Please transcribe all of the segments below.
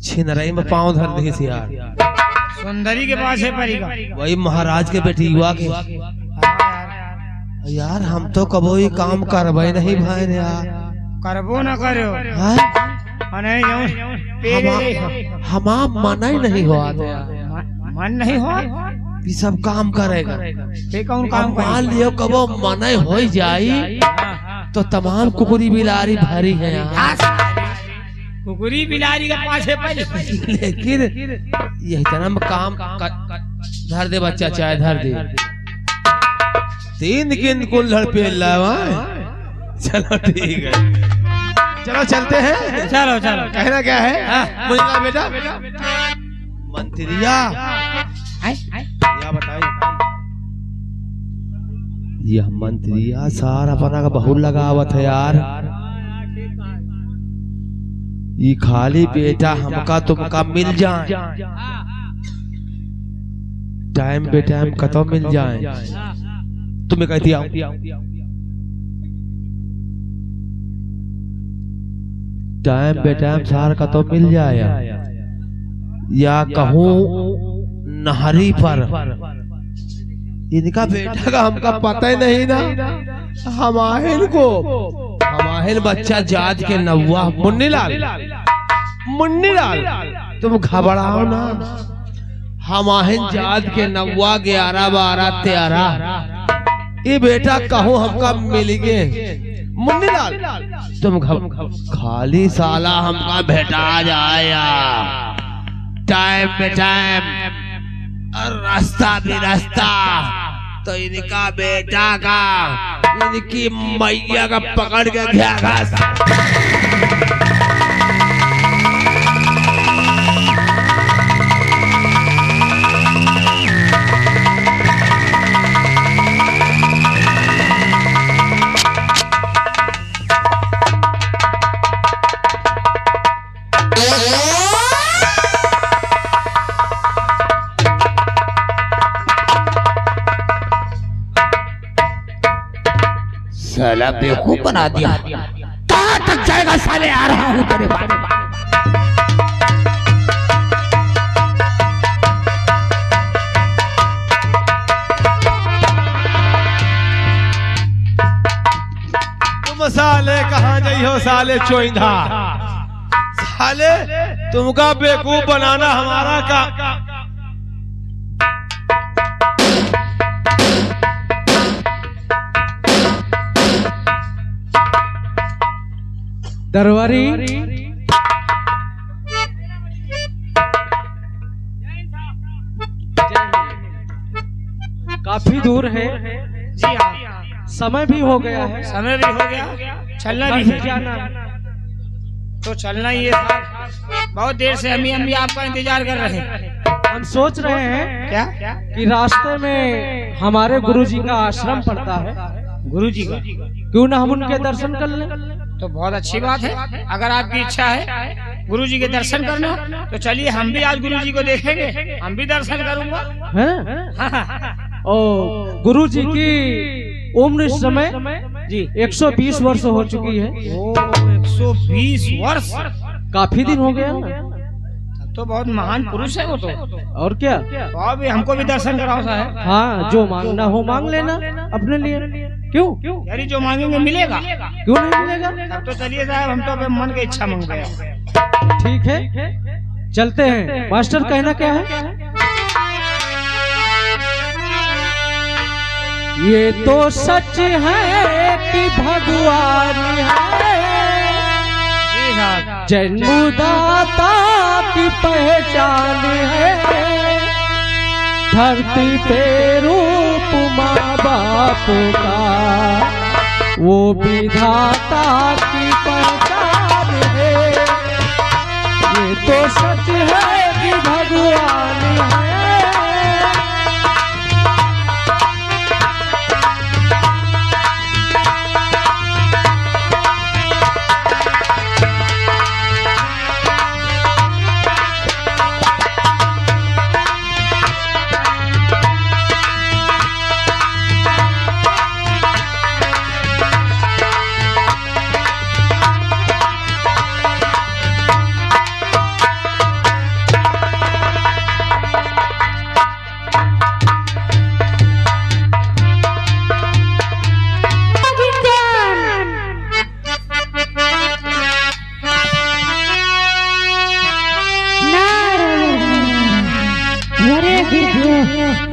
छिनरई में पाँव धर दी यार। सुंदरी के पास है परी का। वही महाराज के बेटी युवा के। यार हम तो कबो ही काम करवाई नहीं भाई यार। करबो ना करो हमारा मन ही नहीं हुआ मन नहीं हुआ ये सब काम करेगा। कौन काम मान लियो कबो मन हो जाई तो तमाम कुकुरी बिलारी भरी है यहाँ। कुकुरी बिलारी के पास है परी। लेकिन यही तरह काम धर दे बच्चा चाहे धर दे। तीन किन कुल्हड़ पे लावा। चलो ठीक है चलो चलते हैं। चलो चलो कहना क्या है मुझे बेटा मंत्रिया या बताइए। यह मंत्रिया सारा अपना का बहुत लगावत है यार। ये खाली बेटा हमका तुमका मिल जाए टाइम पे टाइम कतो मिल जाए। तुम्हें कहती आओ टाइम पे टाइम सार का तो मिल जाए या कहूँ नहरी पर। इनका बेटा का हमका पता ही नहीं ना। हमाहिल को हमाहिल बच्चा जात के नौवा मुन्नीलाल तुम घबराओ ना। हमाहिल जात के नौवा 11 12 13 ये बेटा कहूँ हमका मिल गए मुन्नीलाल। तुम खाली साला हमका भेटा जाया टाइम पे टाइम और रास्ता भी रास्ता। तो इनका बेटा का इनकी मैया का पकड़ के गया घास। साला बेवकूफ बना दिया। कहाँ तक जाएगा साले, आ रहा हूँ तेरे बारे में। तुम साले कहाँ गई हो साले चोइंधा। साले तुमका बेवकूफ बनाना हमारा का। दरबारी काफी दूर है। जी हाँ समय भी हो गया है। समय भी हो गया, चलना भी है। जाना तो चलना ही है। बहुत देर से हम आपका इंतजार कर रहे हैं। हम सोच रहे हैं क्या कि रास्ते में हमारे गुरुजी का आश्रम पड़ता है। गुरुजी का क्यों ना हम उनके दर्शन कर लें। तो बहुत अच्छी बात है। अगर आपकी इच्छा है गुरुजी के दर्शन करना तो चलिए हम भी आज गुरुजी को देखेंगे। हम भी दर्शन करूंगा। हैं? ओ गुरुजी की उम्र इस समय जी 120 वर्ष हो चुकी है। 120 वर्ष, काफी दिन हो गया ना। तो बहुत महान पुरुष है वो तो। और क्या, तो अब हमको भी दर्शन कराओ साहब। हाँ जो मांगना हो मांग लेना अपने लिए। क्यों यारी जो मांगेंगे मिलेगा। क्यों नहीं मिलेगा। अब तो चलिए साहब, हम तो अपने मन की इच्छा मांग रहे हैं। ठीक है चलते हैं। मास्टर कहना क्या है। ये तो सच है कि भगवान है, जन्मदाता की पहचान है। धरती पे रूप माँ बाप का वो विधाता की पहचान है। ये तो सच है कि भगवान है। गुरुदेव।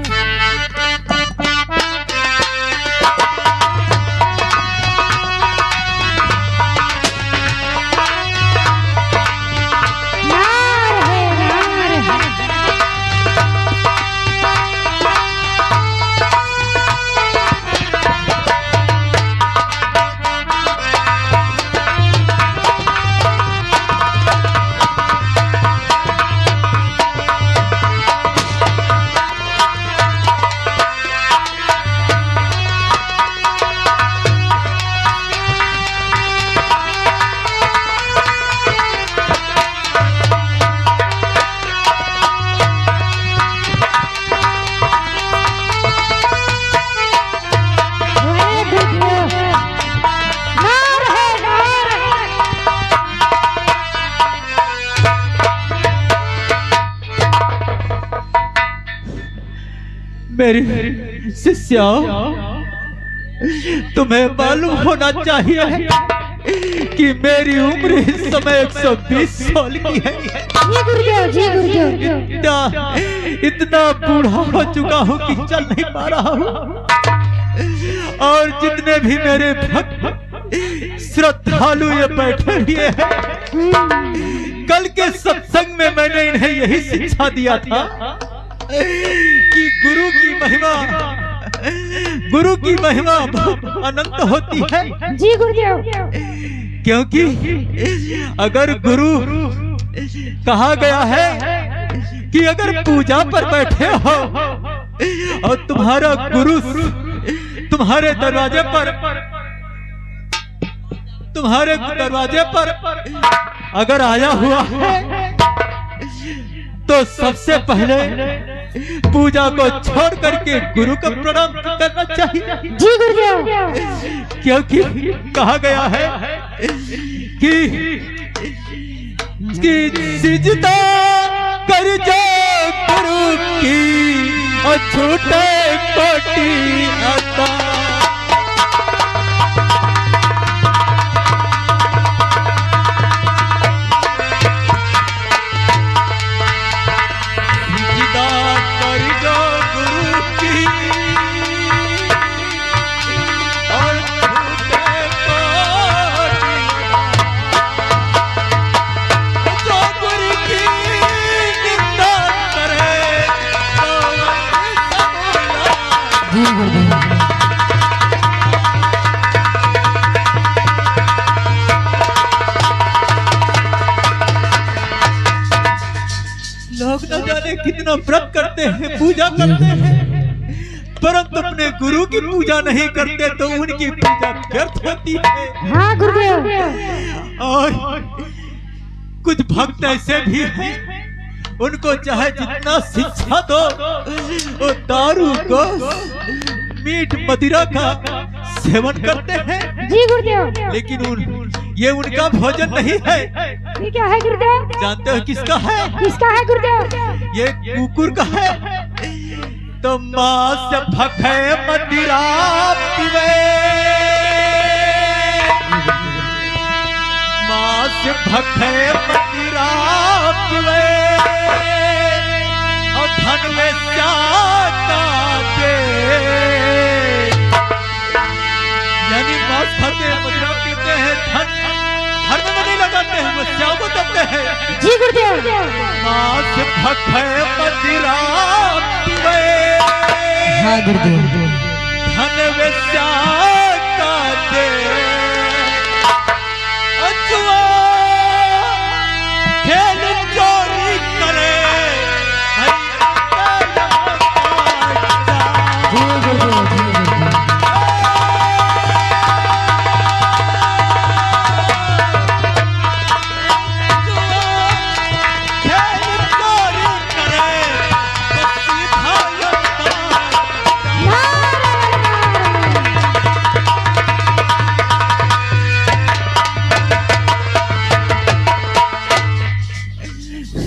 मेरी शिष्या, तुम्हें मालूम होना चाहिए कि मेरी उम्र इस समय 120 साल की है। जी गुरुदेव, जी गुरुदेव। इतना बूढ़ा हो चुका हूँ कि चल नहीं पा रहा हूँ। और जितने भी मेरे भक्त श्रद्धालु ये बैठे हुए हैं, कल के सत्संग में मैंने इन्हें यही शिक्षा दिया था कि गुरु की महिमा बहुत अनंत होती है। जी गुरुदेव। क्योंकि अगर गुरु कहा गया है कि अगर पूजा पर बैठे हो और तुम्हारा गुरु तुम्हारे दरवाजे पर अगर आया हुआ है तो सबसे पहले पूजा को छोड़ करके गुरु को प्रणाम करना चाहिए। जी गुरुदेव। क्योंकि कहा गया है कि सिजदा कर जो गुरु की और छूटे कोटि आता। लोग न जाने कितना व्रत करते हैं, पूजा करते हैं, परंतु अपने गुरु की पूजा नहीं करते तो उनकी पूजा व्यर्थ होती है। हाँ गुरुदेव। और कुछ भक्त ऐसे भी हैं, उनको चाहे जितना शिक्षा दो, वो दारू को मीठ मदिरा का सेवन करते हैं। जी गुरुदेव। लेकिन ये उनका भोजन नहीं है। ये क्या है गुरुदेव? जानते हो किसका है? किसका है गुरुदेव? ये कुकुर का है। तो मांस भखे मदिरा पीवे, मांस भखे मदिरा पीवे और धन में जाता दे। यानी मांस खाते हैं, मदिरा पीते हैं, धर्म में नहीं लगाते हैं, वो श्याम को करते हैं। जी गुरुदेव। मांस भखे मदिरा पीवे, हाँ गुरुदेव। धन में जाता दे। अजुआ खेल चोरी करे,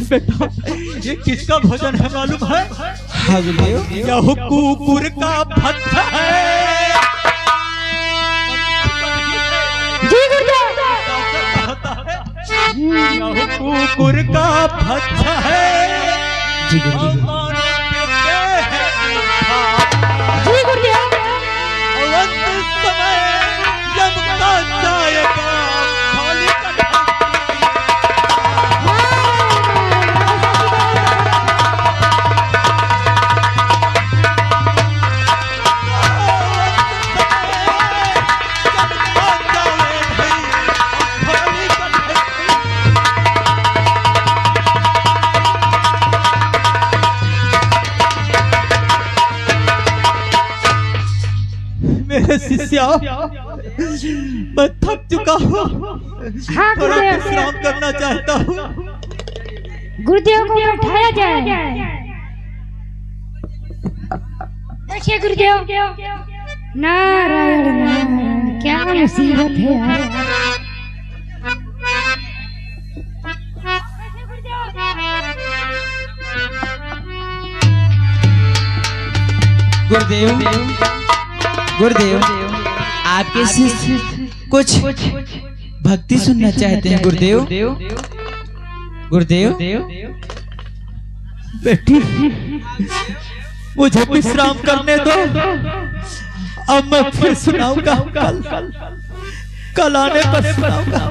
बेटा ये किसका भोजन है मालूम है? यह कुकुर का भत्ता है। जी गुरुदेव। यह कुकुर का भत्ता है। जी गुरुदेव। था। जी गुरुदेव। और अंत समय जब का जाएगा खाली मेरे शिष्या, मैं थक चुका हूँ, हाँ थोड़ा गुरुदेव। विश्राम करना चाहता हूँ। गुरुदेव को बैठाया जाए। बैठिए गुरुदेव। नारायण नारायण, क्या मुसीबत है यार। गुरुदेव, गुरुदेव, आपके शिष्य कुछ भक्ति सुनना चाहते हैं गुरुदेव। गुरुदेव, बेटी, मुझे विश्राम करने दो। अब मैं फिर सुनाऊंगा, कल आने पर सुनाऊंगा।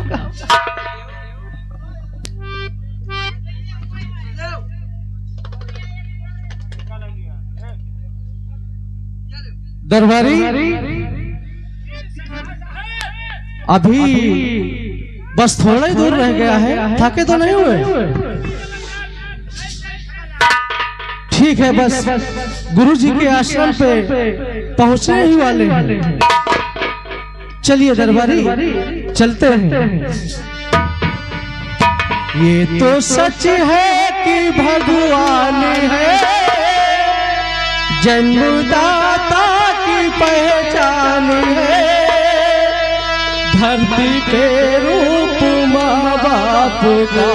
दरबारी, अभी बस थोड़ा ही दूर रह गया है, थके तो नहीं हुए? ठीक है, बस गुरुजी के आश्रम पे पहुंचने ही वाले हैं। चलिए दरबारी, चलते हैं। ये तो सच है कि भगवान है, जन्मदाता की पहचान है, धरती के रूप माँ बाप का,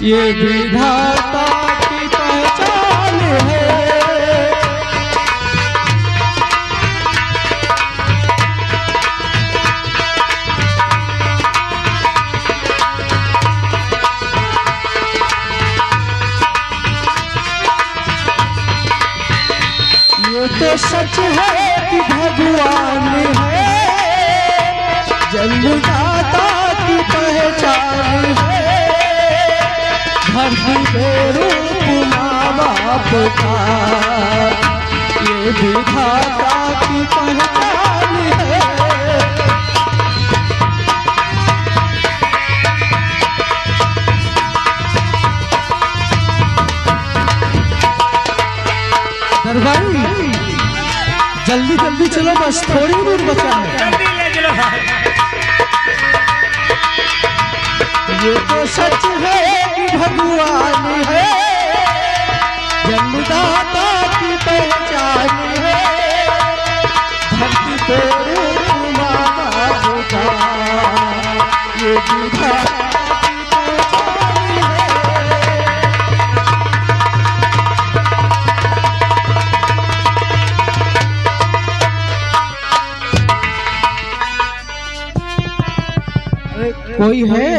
ये विधाता की पहचान है। ये तो सच है कि भगवान है, जन्मदाता की पहचान है, धरती के रूप माँ बाप का, ये विधाता की पहचान है। दरबारी, जल्दी जल्दी चलो, बस थोड़ी दूर बचा है। जल्दी ले चलो। ये तो सच है कि भगवान है, जन्मदाता की पहचान है, धरती पे रूप माँ बाप का, ये विधाता की पहचान है। कोई है?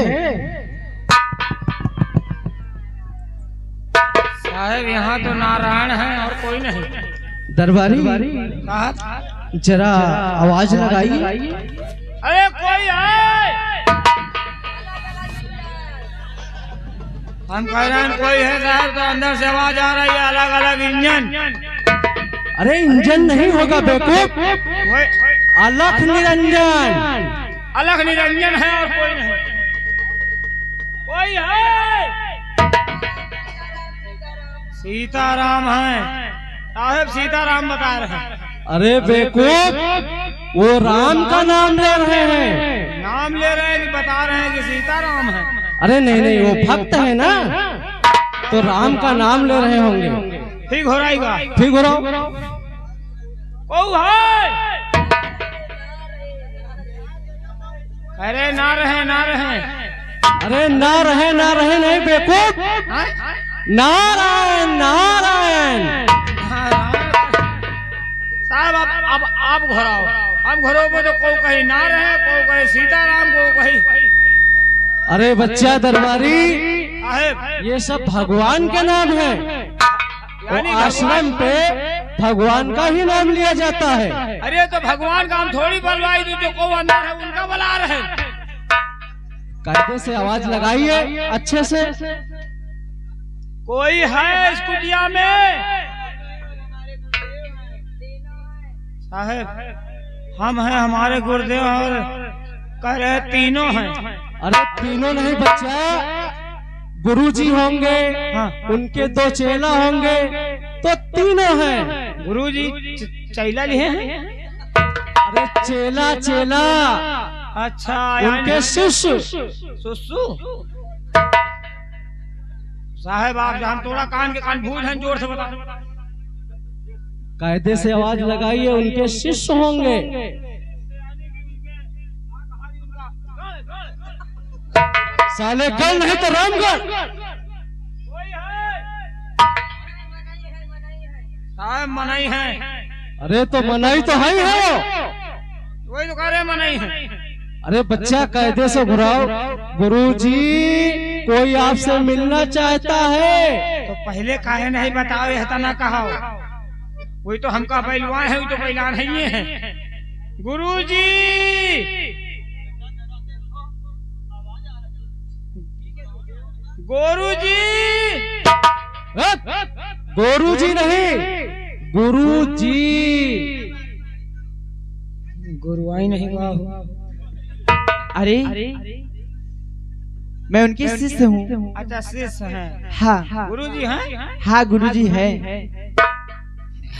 साहब यहाँ तो नारायण है और कोई नहीं। दरबारी, साहब जरा आवाज लगाइए। अरे कोई है, हम कह रहे हैं कोई है साहब, तो अंदर से आवाज आ रही है, अलग अलग इंजन। अरे इंजन नहीं होगा बेवकूफ, अलख निरंजन। अलग निरंजन है और कोई नहीं। कोई है, सीताराम है साहब, सीताराम बता रहे हैं। अरे बेवकूफ, वो राम का नाम ले रहे हैं। नाम ले रहे हैं कि बता रहे हैं कि सीताराम है? अरे नहीं नहीं, वो भक्त है ना, तो राम का नाम ले रहे होंगे। ठीक हो रहेगा, ठीक हो रहा। ओ है, अरे ना रहे ना रहे। अरे ना रहे नहीं बेवकूफ, नारायण नारायण। साहब अब आप घोराओ, अब घरों पे तो कोई कहीं ना रहे, कोई कहे सीताराम, को कहीं। अरे बच्चा दरबारी, साहब ये सब भगवान के नाम है। यानी आश्रम पे भगवान का ही नाम लिया जाता है। अरे तो भगवान का हम थोड़ी बलवाई दी, जो को अंदर है उनका बुला रहे। कायदे से आवाज लगाइए अच्छे से। कोई है इस कुटिया में? साहब हम हैं, हमारे गुरुदेव और कह रहे तीनों हैं। अरे तीनों नहीं बच्चा, गुरुजी होंगे, उनके 2 चेला होंगे, तो तीनों हैं। गुरुजी चैला लिए हैं? अरे चेला चेला, अच्छा उनके शिष्य। सुसु साहब आप हम थोड़ा कान के कान भूल हैं, जोर से बता। कायदे से आवाज लगाइए, उनके शिष्य होंगे। साले गढ़ नहीं तो रामगढ़। साहब मनाई है। अरे तो मनाई तो है ही है। वही तो कह रहे मनाई है। अरे बच्चा कायदे से घुराओ। गुरुजी कोई आपसे मिलना चाहता है। तो पहले काहे नहीं बताओ, यह ना कहो। वही तो हमका पहलवान है, वही तो पहलवान है ये है। गुरुजी गुरुजी गुरुजी नहीं, गुरुजी। गुरुआई नहीं बाबू। अरे मैं उनके शिष्य हूँ। अच्छा शिष्य हैं। हाँ गुरुजी हैं? हाँ गुरुजी है।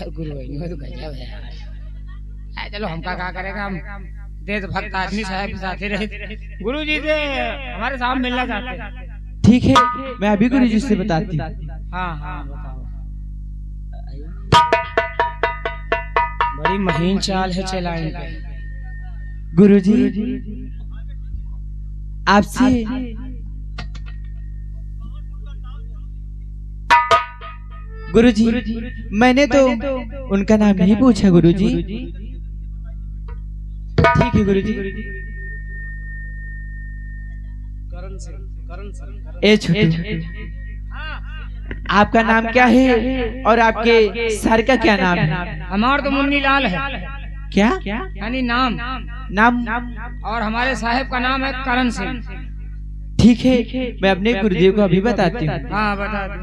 गुरुआई नहीं तो गजब है यार। चलो हमका क्या करेगा, हम देश भक्त आदमी साहब के साथ ही रहे। गुरुजी से हमारे साथ मिलना चाहते हैं। ठीक है, मैं अभी गुरुजी से बताती हूँ। हाँ हाँ बताओ। बड़ी महीन चाल है चलाने का। गुरुजी आपसे गुरुजी मैंने तो उनका नाम नहीं पूछा गुरुजी। ठीक है गुरुजी। ए छोटू, आपका नाम क्या है और आपके सर का क्या नाम है? हमारा तो मुन्नी लाल है। क्या यानी नाम नाम? और हमारे साहेब का नाम है करण सिंह। ठीक है, मैं अपने गुरुदेव को अभी बताती हूँ। हाँ बता दो।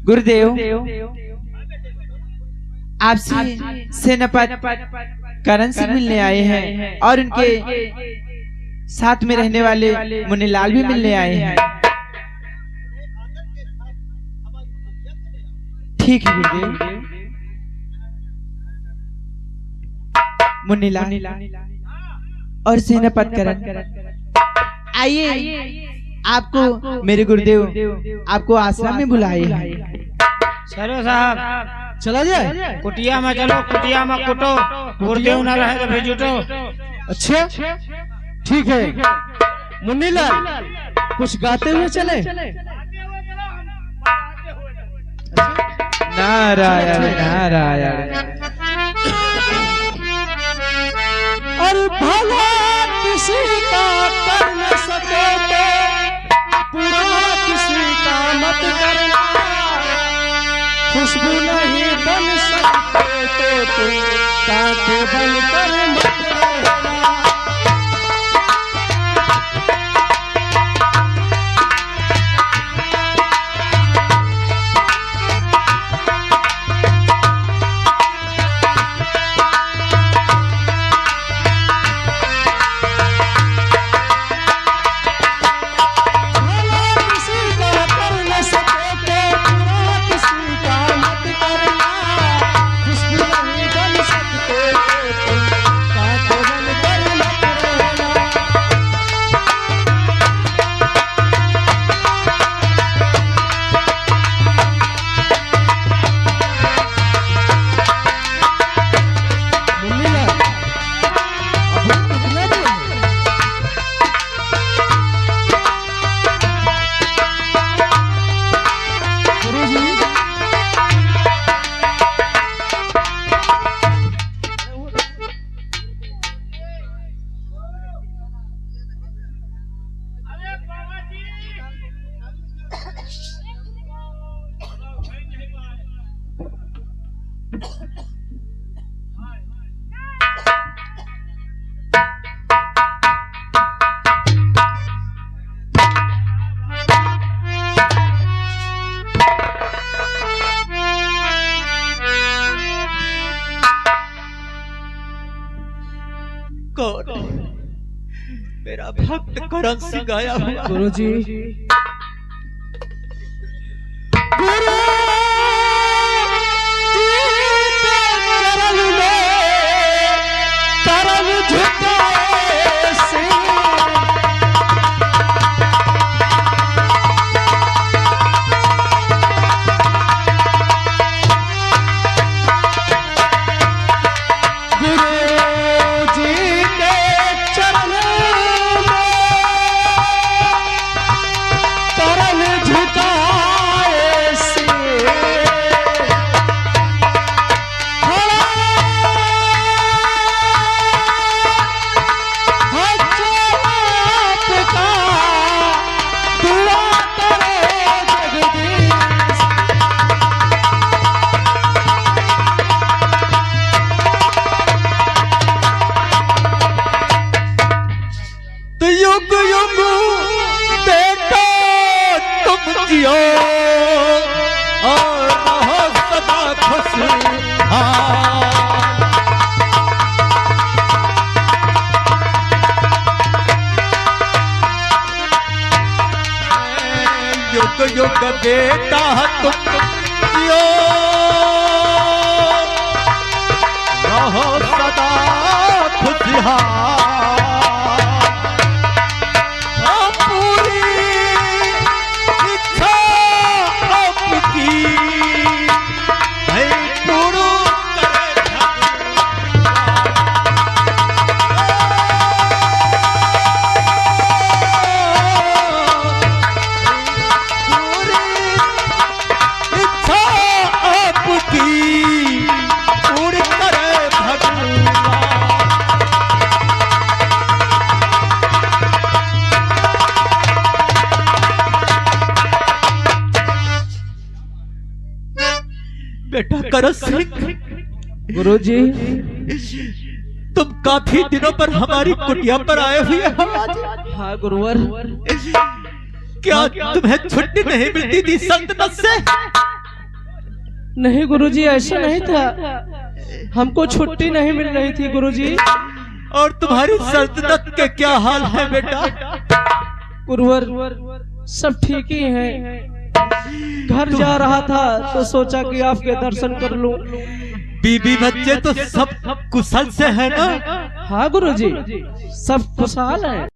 गुरुदेव आपसे सेनापति करण सिंह मिलने आए हैं और उनके साथ में रहने वाले मुन्नीलाल भी मिलने आए हैं। ठीक है गुरुदेव। मुन्नीलाल और सेनापति करण आइए, आपको मेरे गुरुदेव आपको आश्रम में बुलाए हैं। चलो साहब चला जाए। कुटिया में चलो, कुटिया में कुटो, गुरुदेव न रहे तो फिर जुटो। अच्छा ठीक है। मुन्नीलाल कुछ गाते हुए चले। नारायण नारायण। और भला किसी का कर न सके तो पूरा किसी का मत करना। खुशबू नहीं बन सकते तो तुम कांटे बनकर मत रहना। कौन है? मेरा भक्त करण सिंह आया हुआ। गुरुजी युग बेटा तुम जियो रहो सदा खुशहाल। पूरी इच्छा आपकी है पूर्ण बेटा करण सिंह। गुरुजी तुम काफी दिनों पर हमारी कुटिया पर आए हुए हो। हाँ गुरुवर। क्या तुम्हें छुट्टी नहीं मिलती थी सल्तनत से? नहीं गुरुजी, ऐसा नहीं था, हमको छुट्टी नहीं मिल रही थी गुरुजी। और तुम्हारी सल्तनत के क्या हाल है बेटा? गुरुवर सब ठीक ही है। घर जा रहा था तो सोचा कि आपके दर्शन कर लूं। बीबी बच्चे तो सब कुशल से है ना? हाँ गुरुजी सब खुशहाल है।